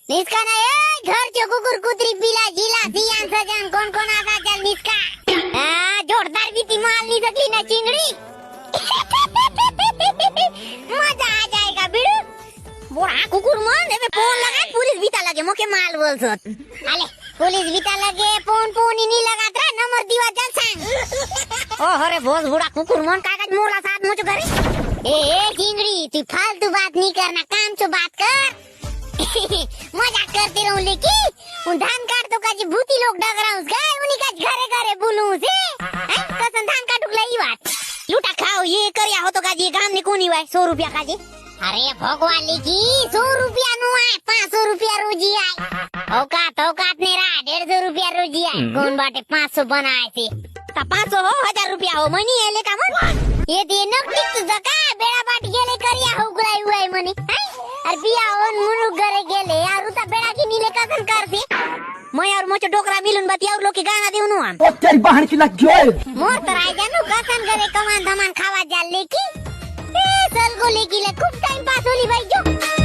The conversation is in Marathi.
निस्का ना ए घरचे कुकुर कुत्री पिला जिला सियान सजन कोण कोण आता चल निस्का जोरदार भीती मारनी सकली ना चिंगड़ी मजा आ जाएगा बिडू बोरा कुकुर मन एबे फोन लगा पुलिस बीता लगे मोके माल बोलसोत आले पुलिस बीता लगे फोन ही नहीं लगात रे नंबर दीवा चल सांग ओ अरे बोस बुढ़ा कुकुर मन कागज मोरला साथ मुझ करे ए चिंगड़ी तू फालतू बात नहीं करना काम से बात कर मजाक करते रहूं लेकिन उन धान काट तो काजी भूती लोग डग रहा गाय उन्हीं का घरे घरे बुलूं से कसम धान काटुक लई बात लूटा खाओ ये करया हो तो काजी काम ने कोनी वाय 100 रुपया काजी अरे भगवान लेकी 100 रुपया नो आए 500 रुपया रोजी आए औकात ने रहा 150 रुपया रोजी आए कौन बाटे 500 बनाए थे ता 500 हो 1000 रुपया हो मनी एले का मन ये दे नक्की तू जका बेड़ा बाट गेले करया हो गुलाई हुई मनी अरे बिया ओन मुनु घरे गेले यार उता बेड़ा की नीले कसन करते मैं और मोचो डोकरा मिलून बती और लोग की गाना देउनु हम ओ तेरी बहन की लग गयो मोर तर आई जानु कसन घरे कमान धमान खावा जाल लेकी ए सल को लेकी ले खूब टाइम पास होली भाई जो